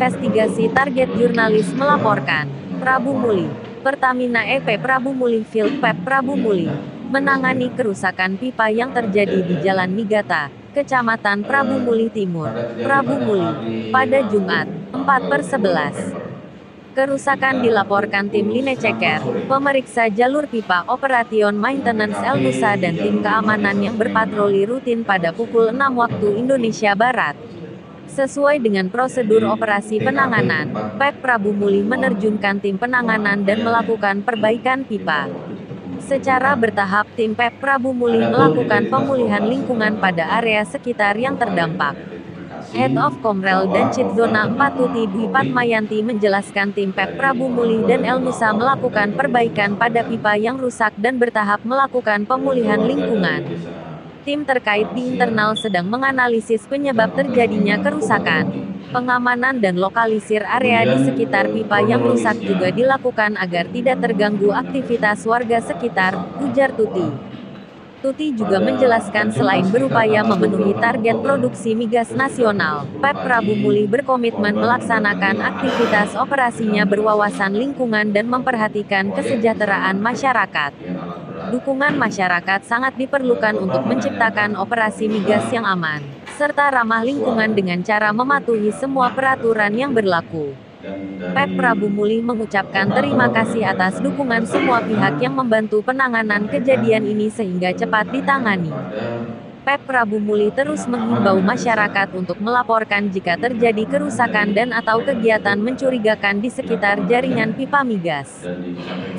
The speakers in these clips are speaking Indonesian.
investigasi target jurnalis melaporkan. Prabu Muli, Pertamina EP Prabu Muli Field Pep Prabu Muli, menangani kerusakan pipa yang terjadi di Jalan Nigata, Kecamatan Prabu Muli Timur, Prabu Muli, pada Jumat, 4/11. Kerusakan dilaporkan tim Lineceker, pemeriksa jalur pipa Operation Maintenance El Nusa dan tim keamanan yang berpatroli rutin pada pukul 6 waktu Indonesia Barat. Sesuai dengan prosedur operasi penanganan, Pep Prabu Muli menerjunkan tim penanganan dan melakukan perbaikan pipa. Secara bertahap tim Pep Prabu Muli melakukan pemulihan lingkungan pada area sekitar yang terdampak. Head of Komrel dan Cit Zona 4 Tuti Dwi Patmayanti menjelaskan tim Pep Prabu Muli dan El Nusa melakukan perbaikan pada pipa yang rusak dan bertahap melakukan pemulihan lingkungan. Tim terkait di internal sedang menganalisis penyebab terjadinya kerusakan. Pengamanan dan lokalisir area di sekitar pipa yang rusak juga dilakukan agar tidak terganggu aktivitas warga sekitar, ujar Tuti. Tuti juga menjelaskan selain berupaya memenuhi target produksi migas nasional, Pep Prabu Muli berkomitmen melaksanakan aktivitas operasinya berwawasan lingkungan dan memperhatikan kesejahteraan masyarakat. Dukungan masyarakat sangat diperlukan untuk menciptakan operasi migas yang aman, serta ramah lingkungan dengan cara mematuhi semua peraturan yang berlaku. Pep Prabu Muli mengucapkan terima kasih atas dukungan semua pihak yang membantu penanganan kejadian ini sehingga cepat ditangani. Pep Prabu Muli terus menghimbau masyarakat untuk melaporkan jika terjadi kerusakan dan atau kegiatan mencurigakan di sekitar jaringan pipa migas.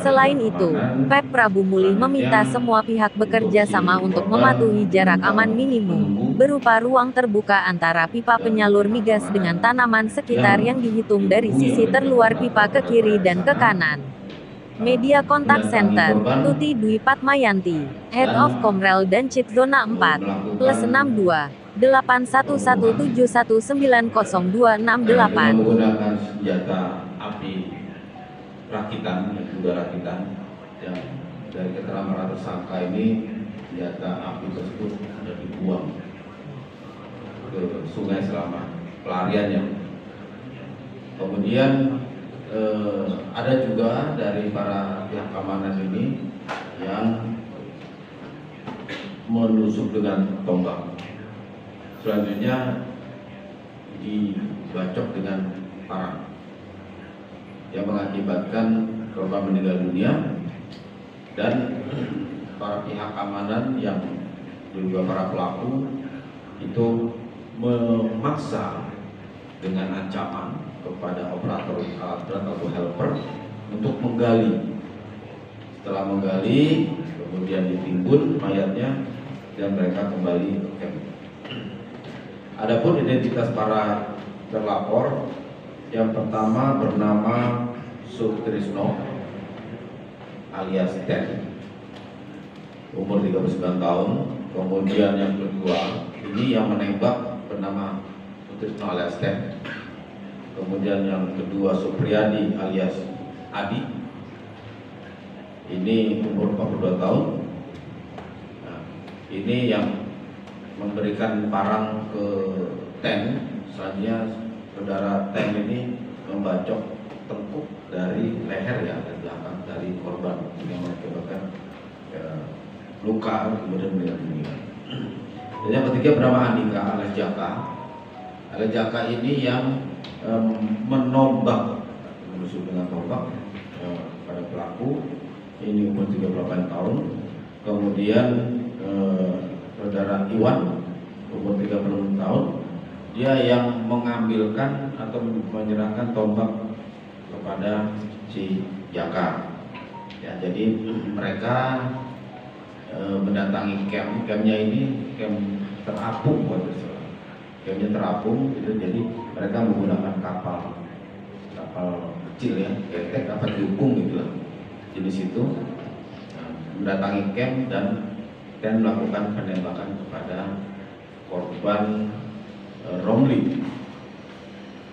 Selain itu, Pep Prabu Muli meminta semua pihak bekerja sama untuk mematuhi jarak aman minimum, berupa ruang terbuka antara pipa penyalur migas dengan tanaman sekitar yang dihitung dari sisi terluar pipa ke kiri dan ke kanan. Media Kontak Center, Tuti Dwi Patmayanti, Head of Komrel dan Cit Zona 4, +62 81171909268. Menggunakan senjata api rakitan, yang dari keterangan para tersangka ini senjata api tersebut sudah dibuang ke sungai selama pelariannya. Kemudian ada juga dari para pihak keamanan ini yang menusuk dengan tombak. Selanjutnya dibacok dengan parang yang mengakibatkan korban meninggal dunia, dan para pihak keamanan yang juga para pelaku itu memaksa dengan ancaman kepada operator alat berat atau helper untuk menggali. Setelah menggali, kemudian ditimbun mayatnya dan mereka kembali ke camp. Adapun identitas para terlapor, yang pertama bernama Sutrisno alias Ten, umur 39 tahun. Kemudian yang kedua, ini yang menembak bernama Sutrisno alias Ten. Kemudian yang kedua Supriyadi alias Adi, ini umur 42 tahun. Nah, ini yang memberikan parang ke Ten. Selanjutnya saudara Ten ini membacok tengkuk dari leher ya, dari belakang dari korban yang mengakibatkan luka, kemudian meninggal dunia. Dan yang ketiga bernama Andika alias Jaka. Alias Jaka ini yang menombak, menusuk dengan tombak pada pelaku. Ini umur 38 tahun. Kemudian saudara Iwan umur 36 tahun, dia yang mengambilkan atau menyerahkan tombak kepada si Jaka. Ya, jadi mereka mendatangi campnya ini camp terapung, campnya terapung gitu. Jadi mereka menggunakan kapal kecil ya, ketek, kapal diukung gitu lah jenis itu, mendatangi camp dan melakukan penembakan kepada korban Romli.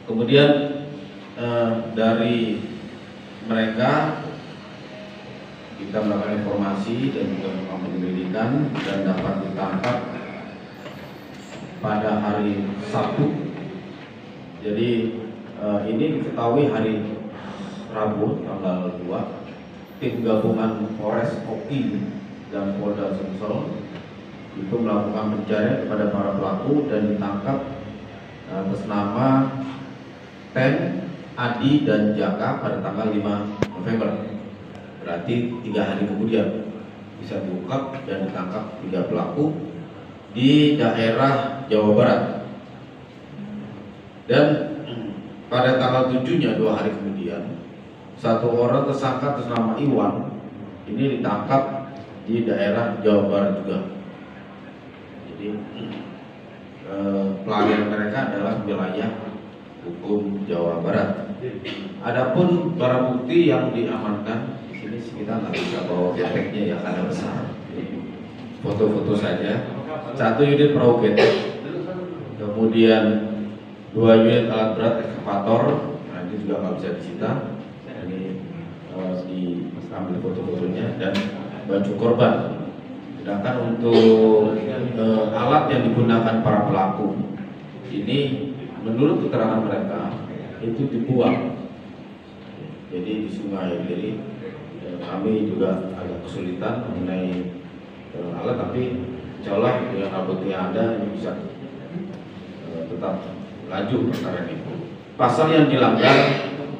Kemudian dari mereka kita melakukan informasi dan juga melakukan penyelidikan dan dapat ditangkap pada hari Sabtu. Jadi Ini diketahui hari Rabu tanggal 2, tim gabungan Polres Oki dan Polda Sumsel itu melakukan pencarian kepada para pelaku dan ditangkap atas nama Ten, Adi, dan Jaka pada tanggal 5 November. Berarti 3 hari kemudian bisa diungkap dan ditangkap 3 pelaku di daerah Jawa Barat. Dan pada tanggal 7-nya 2 hari kemudian, 1 orang tersangka atas nama Iwan ini ditangkap di daerah Jawa Barat juga. Jadi pelarian mereka adalah wilayah hukum Jawa Barat. Adapun barang bukti yang diamankan di sini kita nggak bisa bawa keteknya ya karena besar. Foto-foto saja. 1 unit perahu ketek, kemudian 2 unit alat berat ekskavator, nah ini juga nggak bisa disita. Ini diambil foto-fotonya dan baju korban. Sedangkan untuk alat yang digunakan para pelaku ini menurut keterangan mereka itu dibuang, jadi di sungai. Jadi kami juga agak kesulitan mengenai alat, tapi insya Allah dengan alat bukti yang ada ini bisa tetap laju perkara ini. Pasal yang dilanggar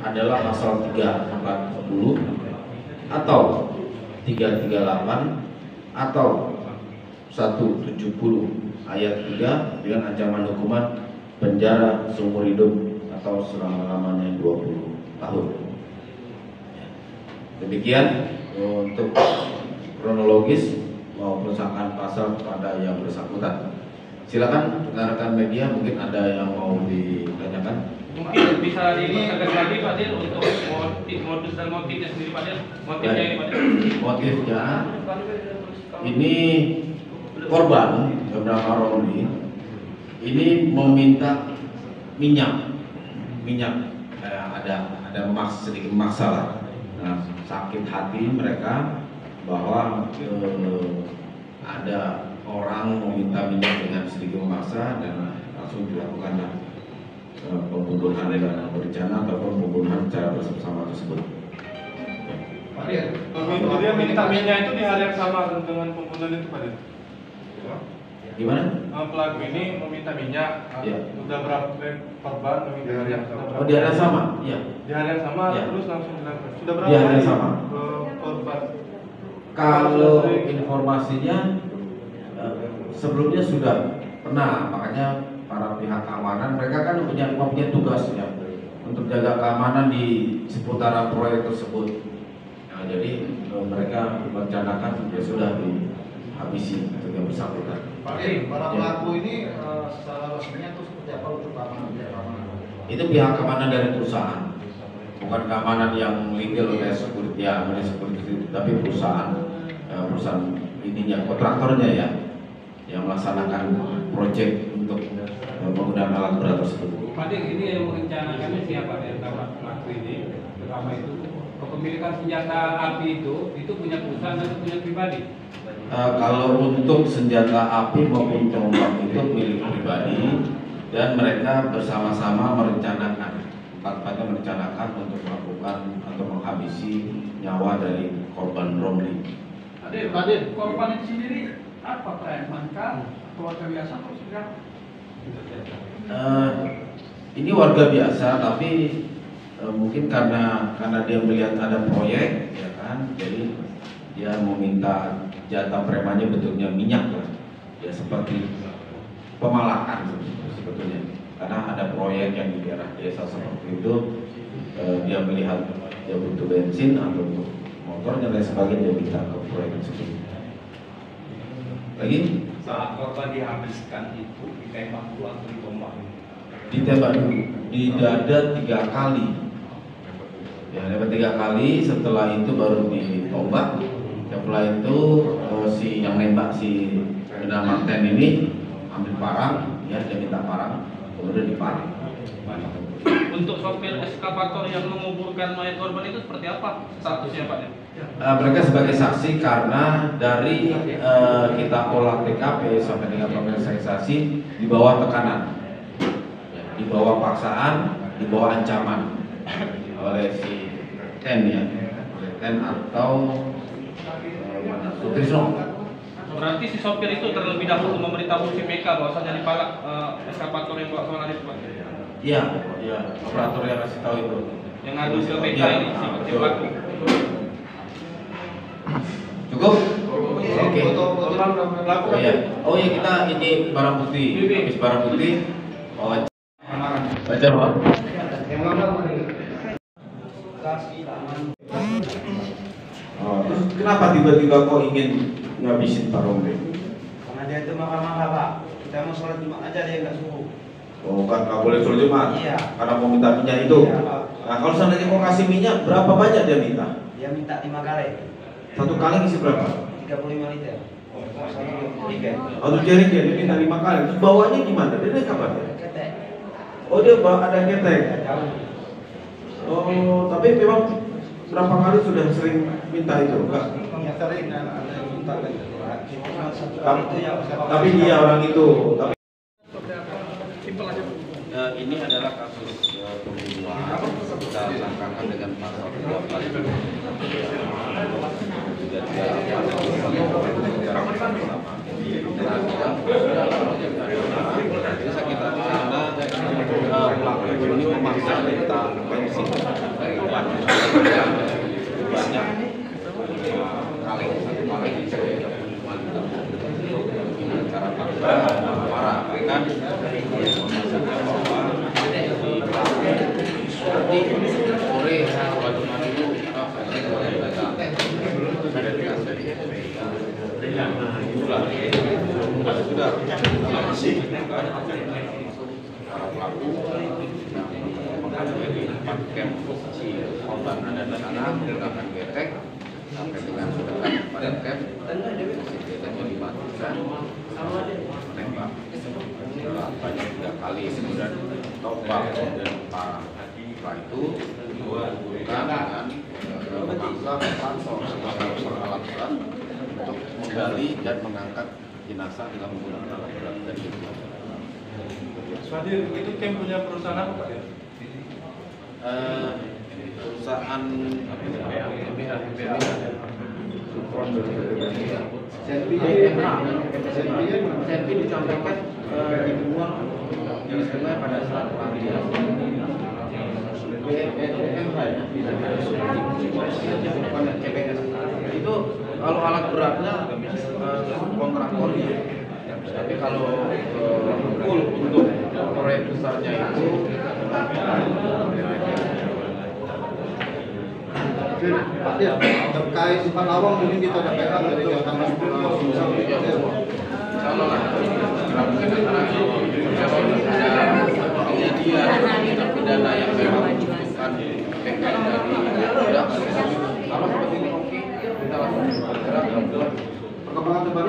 adalah pasal 340 atau 338 atau 170 ayat 3 dengan ancaman hukuman penjara seumur hidup atau selama-lamanya 20 tahun. Demikian untuk kronologis maupun sangkaan pasal kepada yang bersangkutan. Silakan rekan-rekan media, mungkin ada yang mau ditanyakan. Mungkin bisa dipertegas lagi Pak Dir untuk modus dan motifnya sendiri Pak Dir. Motifnya ini Pak Dir. Motifnya ini korban beberapa Romli ini meminta minyak, ada sedikit masalah. Nah, sakit hati mereka bahwa ada orang meminta minyak dengan sedikit memaksa dan langsung dilakukan pembunuhan dan berencana ataupun pembunuhan secara bersama tersebut. Pak Dir, dia minta minyak itu di hari yang sama dengan pembunuhan itu Pak Dir? Gimana? Pelaku ini meminta minyak, Ya. Udah berapa korban meminta minyak? Oh, di hari yang sama? Iya. Di hari yang sama, Ya. terus langsung dilakukan. Sudah berapa Di hari yang kali sama. korban? Kalau informasinya sebelumnya sudah pernah, makanya para pihak keamanan mereka kan punya tugas ya untuk jaga keamanan di seputaran proyek tersebut. Nah, jadi mereka merencanakan ya sudah dihabisi untuk yang bersangkutan. Pak Dir, para pelaku ini secara resminya itu seperti apa untuk keamanan? Itu pihak keamanan dari perusahaan, bukan keamanan yang legal oleh security, ya, oleh security, tapi perusahaan ininya, kontraktornya ya, yang melaksanakan proyek untuk penggunaan alat berat tersebut. Pak Dir, ini yang merencanakannya siapa di antara pelaku ini? Pertama itu kepemilikan senjata api itu punya perusahaan atau punya pribadi? Kalau untuk senjata api maupun tombak itu milik pribadi dan mereka bersama-sama merencanakan, empat-empatnya merencanakan untuk melakukan atau menghabisi nyawa dari korban Romli. Pak Dir, korban itu sendiri apa preman kah? Keluarga biasa atau seperti apa? Ini warga biasa, tapi mungkin karena dia melihat ada proyek, ya kan, jadi dia meminta jatah premannya bentuknya minyak lah, ya seperti pemalakan sebetulnya. Karena ada proyek yang di daerah desa seperti itu, dia melihat dia butuh bensin atau untuk motornya dan sebagainya, dia minta ke proyek tersebut. Lagi? Saat korban dihabiskan itu ditembak dulu atau ditombak? Ditembak dulu di dada 3 kali. Ya, dapat 3 kali. Setelah itu baru ditombak. Setelah itu si yang nembak si bernama Ten ini ambil parang, ya dia minta parang, kemudian diparang. Untuk sopir eskavator yang menguburkan mayat korban itu seperti apa statusnya Pak Dir? Mereka sebagai saksi karena dari kita olah TKP sampai dengan pemeriksaan saksi di bawah tekanan, ya, di bawah paksaan, di bawah ancaman oleh si Ten ya, oleh Ten atau Sutrisno. Berarti si sopir itu terlebih dahulu memberitahu si PK bahwasanya dipalak eskavator yang bawa soal Arif, Pak? Iya, iya, operator yang kasih tahu itu. Yang ngadu ke PK Iya, ini si betul. pelaku. Cukup? Oke. Oh iya. Oh iya, kita ini barang bukti. Habis barang bukti, baca Pak. Oh, terus kenapa tiba-tiba kok ingin ngabisin Pak Rombe? Karena dia itu marah-marah, Pak. Kita mau sholat Jumat aja dia nggak suruh. Oh kan nggak boleh sholat Jumat? Iya. Karena mau minta minyak itu? Iya, Pak. Nah kalau seandainya mau kasih minyak, berapa banyak dia minta? Dia minta 5 kali. Satu kali isi berapa? 35 liter. Atau jaring dia minta 5 kali. Terus bawanya gimana? Dia naik kapan ya? Ketek. Oh dia ada ketek. Jauh. Oh tapi memang berapa kali sudah sering minta itu? Enggak? Ya sering ada yang minta kan. Cuma satu kali itu yang Tapi dia orang itu. Tapi Ini adalah kasus pembunuhan kita sangkakan dengan pasal 38. Sudah bisa kita karena pelaku ini memaksa kita bensin dari banyak kali satu kali dengan cara parah kan nanti sore bagaimana dulu sudah para pelaku mengambil di tempat camp si korban ada di sana menggunakan getek sampai dengan sudah pada camp si geteknya dimatikan menembak banyak 3 kali kemudian tombak kemudian parah. Setelah itu dibuka dengan memaksa alat berat untuk menggali dan mengangkat jenazah dengan menggunakan alat berat dari itu. Swadir, itu camp punya perusahaan apa, Pak? Perusahaan Serpi disampaikan dibuang di sungai pada saat pelarian. Itu kalau alat beratnya kontraktor ya. Tapi kalau full untuk proyek besarnya itu Pak Dir, terkait Pak Lawang mungkin kita dapatkan dari Jawa kalau mungkin antara dia pidana yang memang membutuhkan PKI dari kalau seperti ini oke kita langsung bergerak dalam perkembangan terbaru